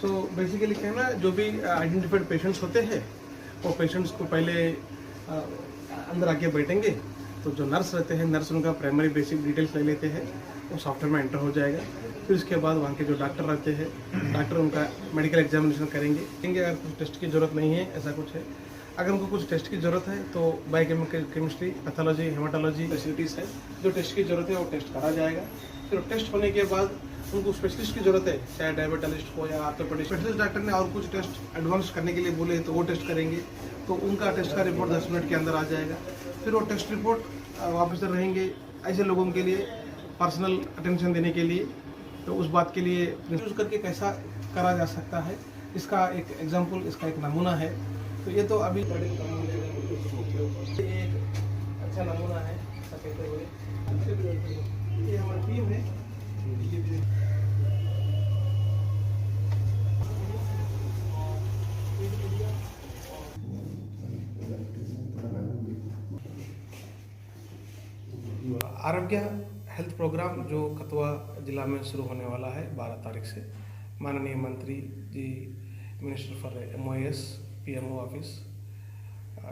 So basically क्या है ना, जो भी आइडेंटिफाइड पेशेंट्स होते हैं वो पेशेंट्स को पहले अंदर आके बैठेंगे, तो जो नर्स रहते हैं नर्स उनका प्राइमरी बेसिक डिटेल्स ले लेते हैं, वो सॉफ्टवेयर में एंटर हो जाएगा। फिर उसके बाद वहाँ के जो डॉक्टर रहते हैं डॉक्टर उनका मेडिकल एग्जामिनेशन करेंगे। अगर कुछ टेस्ट की ज़रूरत नहीं है, ऐसा कुछ है, अगर उनको कुछ टेस्ट की ज़रूरत है तो बायोकेमिस्ट्री, पैथोलॉजी, हेमाटोलॉजी फैसिलिटीज़ है, जो टेस्ट की ज़रूरत है वो टेस्ट करा जाएगा। फिर टेस्ट होने के बाद उनको स्पेशलिस्ट की ज़रूरत है, चाहे डायबिटोलॉजिस्ट हो या ऑर्थोपेडिस्ट, स्पेशलिस्ट डॉक्टर ने और कुछ टेस्ट एडवांस करने के लिए बोले तो वो टेस्ट करेंगे, तो उनका टेस्ट का रिपोर्ट 10 मिनट के अंदर आ जाएगा। फिर वो टेस्ट रिपोर्ट ऑफिसर रहेंगे ऐसे लोगों के लिए पर्सनल अटेंशन देने के लिए, तो उस बात के लिए यूज करके कैसा करा जा सकता है, इसका एक एग्जाम्पल, इसका एक नमूना है। तो ये तो अभी एक अच्छा नमूना है ऐसा कहते हुए, ये हमारी टीम है। आरोग्य हेल्थ प्रोग्राम जो कथुआ जिला में शुरू होने वाला है 12 तारीख से, माननीय मंत्री जी, minister for MOS PMO office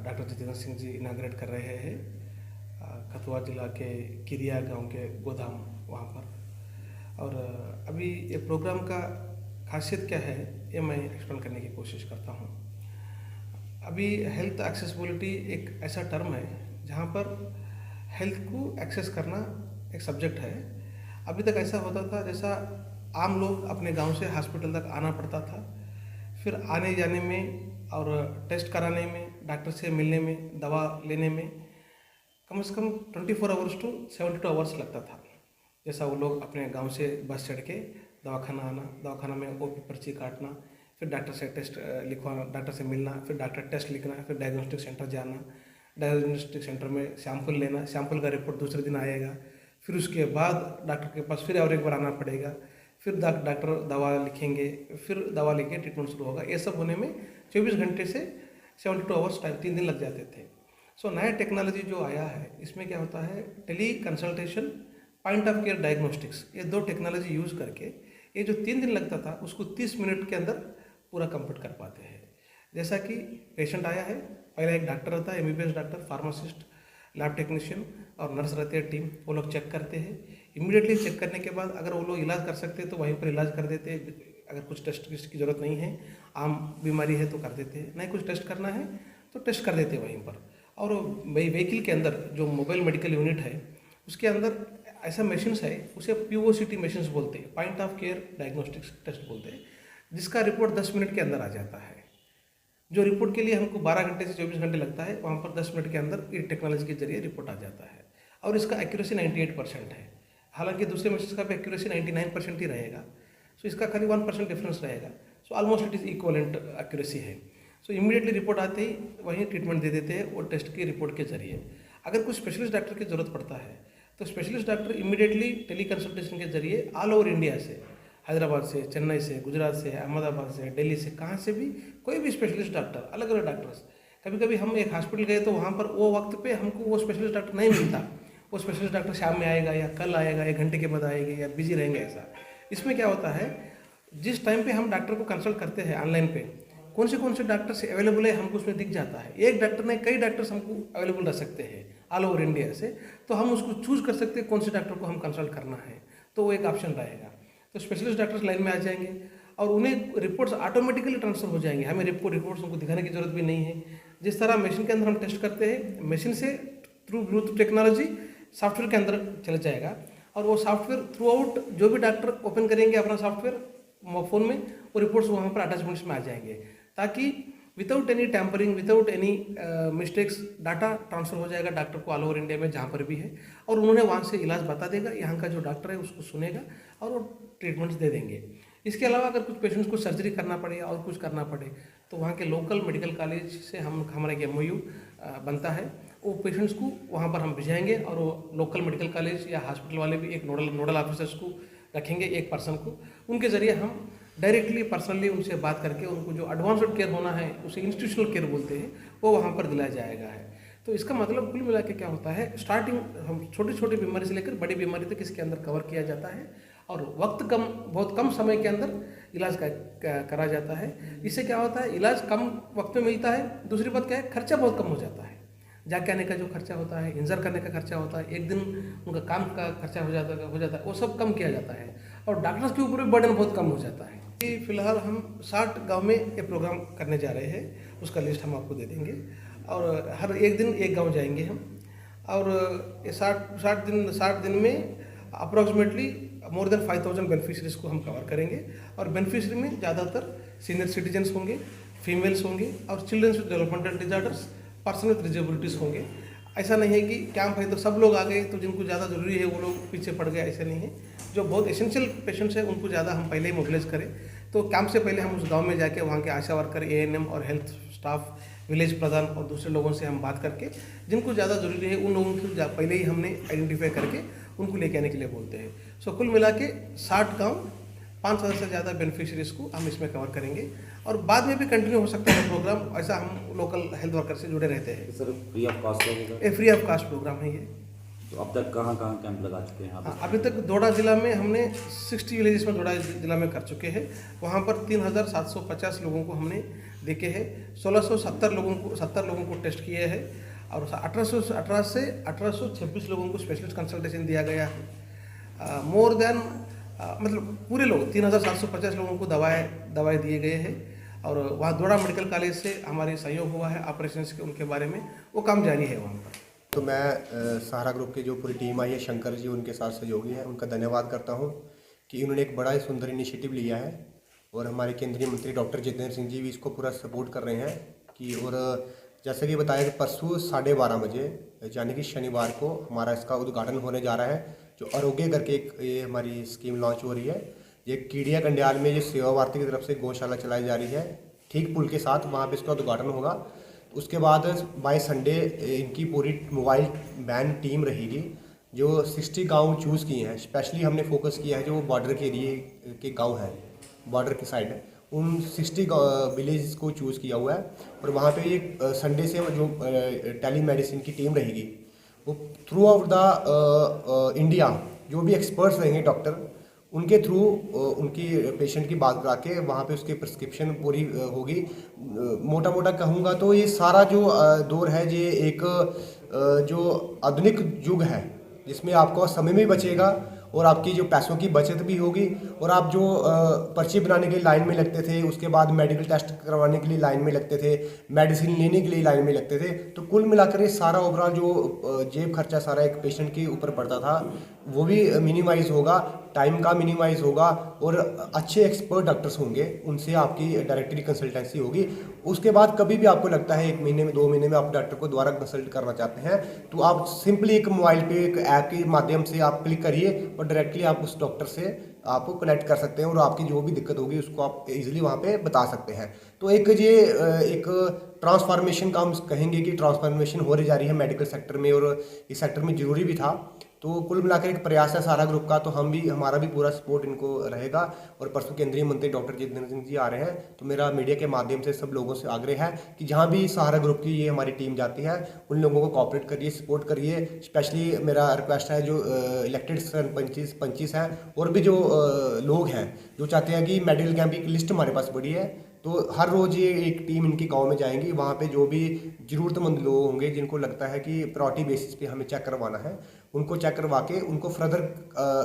doctor Jitendra Singh ji inaugurate कर रहे हैं कथुआ जिला के किरिया गांव के गोदाम वहाँ पर। और अभी ये प्रोग्राम का खासियत क्या है ये मैं एक्सप्लेन करने की कोशिश करता हूँ। अभी हेल्थ एक्सेसिबिलिटी एक ऐसा टर्म है जहाँ पर हेल्थ को एक्सेस करना एक सब्जेक्ट है। अभी तक ऐसा होता था जैसा आम लोग अपने गांव से हॉस्पिटल तक आना पड़ता था, फिर आने जाने में और टेस्ट कराने में, डॉक्टर से मिलने में, दवा लेने में कम से कम 24 आवर्स टू 72 आवर्स लगता था। जैसा वो लोग अपने गांव से बस चढ़ के दवाखाना आना, दवाखाना में OP पर्ची काटना, फिर डॉक्टर से टेस्ट लिखवाना, डॉक्टर से मिलना, फिर डॉक्टर टेस्ट लिखना, फिर डायग्नोस्टिक सेंटर जाना, डायग्नोस्टिक सेंटर में सैंपल लेना, सैंपल का रिपोर्ट दूसरे दिन आएगा, फिर उसके बाद डॉक्टर के पास फिर और एक बार आना पड़ेगा, फिर डॉक्टर दवा लिखेंगे, फिर दवा लेके ट्रीटमेंट शुरू होगा। ये सब होने में 24 घंटे से 72 आवर्स टाइम 3 दिन लग जाते थे। सो नया टेक्नोलॉजी जो आया है इसमें क्या होता है, tele consultation, point of care diagnostics, ये 2 टेक्नोलॉजी यूज़ करके ये जो 3 दिन लगता था उसको 30 मिनट के अंदर पूरा कंप्लीट कर पाते हैं। जैसा कि पेशेंट आया है, पहले एक डॉक्टर रहता है, MBBS doctor, pharmacist, lab technician और नर्स रहते हैं टीम, वो लोग चेक करते हैं। इमीडिएटली चेक करने के बाद अगर वो लोग इलाज कर सकते हैं तो वहीं पर इलाज कर देते हैं। अगर कुछ टेस्ट की ज़रूरत नहीं है, आम बीमारी है तो कर देते हैं, नहीं कुछ टेस्ट करना है तो टेस्ट कर देते हैं वहीं पर। और व्हीकल के अंदर जो मोबाइल मेडिकल यूनिट है उसके अंदर ऐसा मशीन्स है, उसे POCT मशीन्स बोलते हैं, point of care diagnostics test बोलते हैं, जिसका रिपोर्ट 10 मिनट के अंदर आ जाता है। जो रिपोर्ट के लिए हमको 12 घंटे से 24 घंटे लगता है, वहाँ पर 10 मिनट के अंदर ये टेक्नोलॉजी के जरिए रिपोर्ट आ जाता है। और इसका एक्यूरेसी 98% है, हालांकि दूसरे मशीन का भी एक्यूरेसी 99% ही रहेगा। सो इसका खाली 1% डिफरेंस रहेगा। So almost it is equivalent accuracy है। सो इमीडिएटली रिपोर्ट आते ही वहीं ट्रीटमेंट दे देते हैं वो टेस्ट की रिपोर्ट के जरिए। अगर कुछ स्पेशलिस्ट डॉक्टर की ज़रूरत पड़ता है तो specialist doctor immediately tele consultation के जरिए ऑल ओवर इंडिया से, हैदराबाद से, चेन्नई से, गुजरात से, अहमदाबाद से, दिल्ली से, कहाँ से भी कोई भी स्पेशलिस्ट डॉक्टर, अलग अलग डॉक्टर्स, कभी कभी हम एक हॉस्पिटल गए तो वहाँ पर वो वक्त पे हमको वो स्पेशलिस्ट डॉक्टर नहीं मिलता, वो स्पेशलिस्ट डॉक्टर शाम में आएगा या कल आएगा, 1 घंटे के बाद आएगा या बिजी रहेंगे ऐसा। इसमें क्या होता है, जिस टाइम पे हम डॉक्टर को कंसल्ट करते हैं ऑनलाइन पे, कौन से डॉक्टर से अवेलेबल है हमको उसमें दिख जाता है। एक डॉक्टर नहीं, कई डॉक्टर्स हमको अवेलेबल रह सकते हैं ऑल ओवर इंडिया से, तो हम उसको चूज़ कर सकते हैं कौन से डॉक्टर को हम कंसल्ट करना है, तो वो एक ऑप्शन रहेगा। तो स्पेशलिस्ट डॉक्टर्स लाइन में आ जाएंगे और उन्हें रिपोर्ट्स ऑटोमेटिकली ट्रांसफर हो जाएंगे, हमें रिपोर्ट्स उनको दिखाने की जरूरत भी नहीं है। जिस तरह मशीन के अंदर हम टेस्ट करते हैं, मशीन से थ्रू ब्लूटूथ टेक्नोलॉजी सॉफ्टवेयर के अंदर चला जाएगा और वो सॉफ्टवेयर थ्रू आउट जो भी डॉक्टर ओपन करेंगे अपना सॉफ्टवेयर फ़ोन में, वो रिपोर्ट्स वहाँ पर अटैचमेंट्स में आ जाएंगे, ताकि without any tampering, without any mistakes data transfer हो जाएगा डॉक्टर को ऑल ओवर इंडिया में जहाँ पर भी है, और उन्होंने वहाँ से इलाज बता देगा, यहाँ का जो डॉक्टर है उसको सुनेगा और वो ट्रीटमेंट्स दे देंगे। इसके अलावा अगर कुछ पेशेंट्स को सर्जरी करना पड़े और कुछ करना पड़े तो वहाँ के लोकल मेडिकल कॉलेज से हमारा एक MOU बनता है, वो पेशेंट्स को वहाँ पर हम भिजाएंगे और वो लोकल मेडिकल कॉलेज या हॉस्पिटल वाले भी एक नोडल ऑफिसर्स को रखेंगे, एक पर्सन को, उनके ज़रिए हम डायरेक्टली पर्सनली उनसे बात करके उनको जो एडवांस्ड केयर होना है, उसे इंस्टीट्यूशनल केयर बोलते हैं, वो वहाँ पर दिलाया जाएगा है। तो इसका मतलब कुल मिला के क्या होता है, स्टार्टिंग हम छोटी छोटी बीमारी से लेकर बड़ी बीमारी तक इसके अंदर कवर किया जाता है और बहुत कम समय के अंदर इलाज करा जाता है। इससे क्या होता है, इलाज कम वक्त में मिलता है। दूसरी बात क्या है, खर्चा बहुत कम हो जाता है। जाके आने का जो खर्चा होता है, इंजर करने का खर्चा होता है, एक दिन उनका काम का खर्चा हो जाता है, वो सब कम किया जाता है और डॉक्टर्स के ऊपर भी बर्डन बहुत कम हो जाता है। फिलहाल हम 60 गांव में ये प्रोग्राम करने जा रहे हैं, उसका लिस्ट हम आपको दे देंगे और हर एक दिन एक गांव जाएंगे हम। और ये 60 दिन में अप्रॉक्सीमेटली मोर देन 5000 बेनिफिशरीज को हम कवर करेंगे। और बेनिफिशरी में ज़्यादातर सीनियर सिटीजन्स होंगे, फीमेल्स होंगे और childrens with developmental disorders, person with disabilities होंगे। ऐसा नहीं है कि कैंप है तो सब लोग आ गए, तो जिनको ज़्यादा ज़रूरी है वो लोग पीछे पड़ गए, ऐसा नहीं है। जो बहुत एसेंशियल पेशेंट्स हैं उनको ज़्यादा हम पहले ही मोबिलाइज करें। तो कैंप से पहले हम उस गांव में जाके वहाँ के आशा वर्कर, ANM और हेल्थ स्टाफ, विलेज प्रधान और दूसरे लोगों से हम बात करके जिनको ज़्यादा ज़रूरी है उन लोगों को पहले ही हमने आइडेंटिफाई करके उनको लेके आने के लिए बोलते हैं। सो कुल मिला के 60 गाँव, 5000 से ज़्यादा बेनिफिशरीज को हम इसमें कवर करेंगे और बाद में भी कंटिन्यू हो सकता है प्रोग्राम। ऐसा हम लोकल हेल्थ वर्कर से जुड़े रहते हैं। सर फ्री ऑफ कास्ट होगा? ये फ्री ऑफ कास्ट प्रोग्राम है ये। तो अब तक कहाँ कहाँ कैंप लगा चुके हैं आप? अभी तक दोडा जिला में हमने 60 विलेजेस में दोडा जिला में कर चुके हैं। वहाँ पर 3750 लोगों को हमने देखे हैं। 1670 लोगों को टेस्ट किए हैं और 1818 से 1826 लोगों को स्पेशलिस्ट कंसल्टेशन दिया गया है। मोर देन मतलब पूरे लोग 3750 लोगों को दवाएं दिए गए हैं। और वहाँ दोडा मेडिकल कॉलेज से हमारे सहयोग हुआ है ऑपरेशंस के, उनके बारे में वो काम जारी है वहाँ पर। तो मैं सहारा ग्रुप की जो पूरी टीम आई है, शंकर जी उनके साथ सहयोगी हैं, उनका धन्यवाद करता हूं कि उन्होंने एक बड़ा ही सुंदर इनिशिएटिव लिया है और हमारे केंद्रीय मंत्री डॉक्टर जितेंद्र सिंह जी भी इसको पूरा सपोर्ट कर रहे हैं कि। और जैसे कि बताया कि परसों 12:30 बजे यानी कि शनिवार को हमारा इसका उद्घाटन होने जा रहा है। जो आरोग्य करके एक ये हमारी स्कीम लॉन्च हो रही है, ये कीड़िया कंडियाल में जो सेवा भारती की तरफ से गौशाला चलाई जा रही है, ठीक पुल के साथ वहाँ पर इसका उद्घाटन होगा। उसके बाद बाय संडे इनकी पूरी मोबाइल वैन टीम रहेगी जो 60 गांव चूज़ किए हैं। स्पेशली हमने फोकस किया है जो बॉर्डर के एरिए के गांव हैं, बॉर्डर की साइड है, उन 60 विलेज को चूज़ किया हुआ है। और वहाँ पे एक संडे से जो टेली मेडिसिन की टीम रहेगी वो थ्रू आउट द इंडिया जो भी एक्सपर्ट्स रहेंगे डॉक्टर, उनके थ्रू उनकी पेशेंट की बात करा के वहाँ पे उसकी प्रिस्क्रिप्शन पूरी होगी। मोटा मोटा कहूँगा तो ये सारा जो दौर है ये एक जो आधुनिक युग है जिसमें आपको समय भी बचेगा और आपकी जो पैसों की बचत भी होगी। और आप जो पर्ची बनाने के लिए लाइन में लगते थे, उसके बाद मेडिकल टेस्ट करवाने के लिए लाइन में लगते थे, मेडिसिन लेने के लिए लाइन में लगते थे, तो कुल मिलाकर ये सारा ओवरऑल जो जेब खर्चा सारा एक पेशेंट के ऊपर पड़ता था वो भी मिनिमाइज होगा, टाइम का मिनिमाइज होगा और अच्छे एक्सपर्ट डॉक्टर्स होंगे, उनसे आपकी डायरेक्टली कंसल्टेंसी होगी। उसके बाद कभी भी आपको लगता है 1 महीने में 2 महीने में आप डॉक्टर को दोबारा कंसल्ट करना चाहते हैं तो आप सिंपली एक मोबाइल पे एक ऐप के माध्यम से आप क्लिक करिए और डायरेक्टली आप उस डॉक्टर से आपको कनेक्ट कर सकते हैं और आपकी जो भी दिक्कत होगी उसको आप इजीली वहाँ पे बता सकते हैं। तो एक ट्रांसफॉर्मेशन का हम कहेंगे कि ट्रांसफॉर्मेशन हो रही जा रही है मेडिकल सेक्टर में और इस सेक्टर में ज़रूरी भी था। तो कुल मिलाकर एक प्रयास है सारा ग्रुप का, तो हमारा भी पूरा सपोर्ट इनको रहेगा। और परसों केंद्रीय मंत्री डॉक्टर जितेंद्र सिंह जी आ रहे हैं, तो मेरा मीडिया के माध्यम से सब लोगों से आग्रह है कि जहां भी सहारा ग्रुप की ये हमारी टीम जाती है उन लोगों को कोऑपरेट करिए, सपोर्ट करिए। स्पेशली मेरा रिक्वेस्ट है जो इलेक्टेड सरपंच हैं और भी जो लोग हैं जो चाहते हैं कि मेडिकल कैंप की लिस्ट हमारे पास बड़ी है, तो हर रोज़ ये एक टीम इनकी गांव में जाएंगी। वहाँ पे जो भी ज़रूरतमंद लोग होंगे जिनको लगता है कि प्रायोरिटी बेसिस पे हमें चेक करवाना है, उनको चेक करवा के उनको फर्दर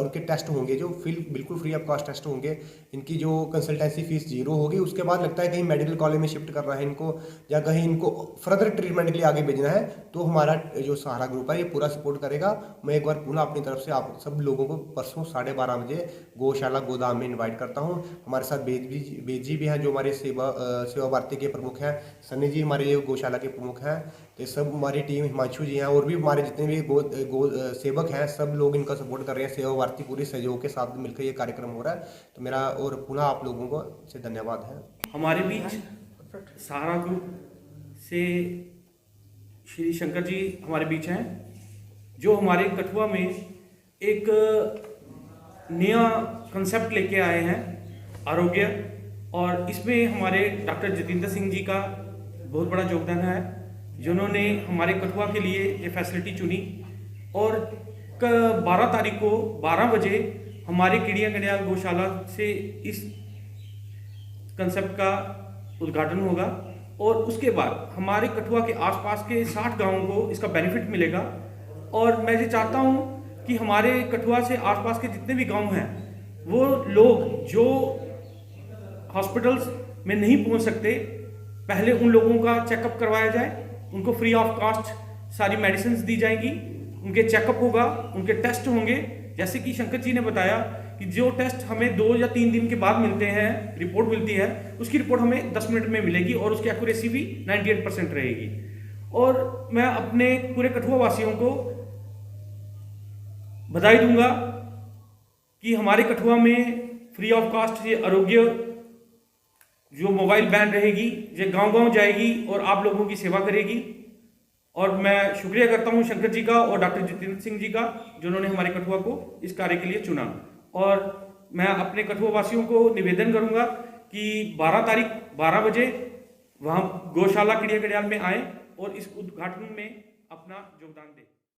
उनके टेस्ट होंगे जो बिल्कुल फ्री ऑफ कॉस्ट टेस्ट होंगे। इनकी जो कंसल्टेंसी फीस 0 होगी। उसके बाद लगता है कहीं मेडिकल कॉलेज में शिफ्ट करना है इनको या कहीं इनको फर्दर ट्रीटमेंट के लिए आगे भेजना है, तो हमारा जो सहारा ग्रुप है ये पूरा सपोर्ट करेगा। मैं एक बार पुनः अपनी तरफ से आप सब लोगों को परसों 12:30 बजे गौशाला गोदाम में इन्वाइट करता हूँ। हमारे साथ बेद जी भी हैं जो हमारे सेवा भारती के प्रमुख हैं, सनी जी हमारे ये गौशाला के प्रमुख हैं, तो सब हमारी टीम, हिमांशु जी हैं और भी हमारे जितने भी गो सेवक हैं सब लोग इनका सपोर्ट कर रहे हैं। सेवा भारती पूरी सहयोग के साथ मिलकर ये कार्यक्रम हो रहा है, तो मेरा और पुनः आप लोगों को से धन्यवाद है। हमारे बीच सहारा ग्रुप से श्री शंकर जी हमारे बीच हैं जो हमारे कठुआ में एक नया कंसेप्ट लेके आए हैं आरोग्य, और इसमें हमारे डॉक्टर जितेंद्र सिंह जी का बहुत बड़ा योगदान है जिन्होंने हमारे कठुआ के लिए ये फैसिलिटी चुनी। और 12 तारीख को 12 बजे हमारे कीड़िया कंडियाल गौशाला से इस कंसेप्ट का उद्घाटन होगा और उसके बाद हमारे कठुआ के आसपास के 60 गांवों को इसका बेनिफिट मिलेगा। और मैं ये चाहता हूँ कि हमारे कठुआ से आसपास के जितने भी गांव हैं वो लोग जो हॉस्पिटल्स में नहीं पहुंच सकते, पहले उन लोगों का चेकअप करवाया जाए, उनको फ्री ऑफ कास्ट सारी मेडिसिन दी जाएंगी, उनके चेकअप होगा, उनके टेस्ट होंगे। जैसे कि शंकर जी ने बताया कि जो टेस्ट हमें 2 या 3 दिन के बाद मिलते हैं, रिपोर्ट मिलती है, उसकी रिपोर्ट हमें 10 मिनट में मिलेगी और उसकी एक्यूरेसी भी 98% रहेगी। और मैं अपने पूरे कठुआ वासियों को बधाई दूंगा कि हमारे कठुआ में फ्री ऑफ कास्ट ये आरोग्य जो मोबाइल वैन रहेगी, ये गांव-गांव जाएगी और आप लोगों की सेवा करेगी। और मैं शुक्रिया करता हूं शंकर जी का और डॉक्टर जितेंद्र सिंह जी का, जिन्होंने हमारे कठुआ को इस कार्य के लिए चुना। और मैं अपने कठुआ वासियों को निवेदन करूंगा कि 12 तारीख 12 बजे वहां गौशाला किड़िया कड़ियाल में आए और इस उद्घाटन में अपना योगदान दें।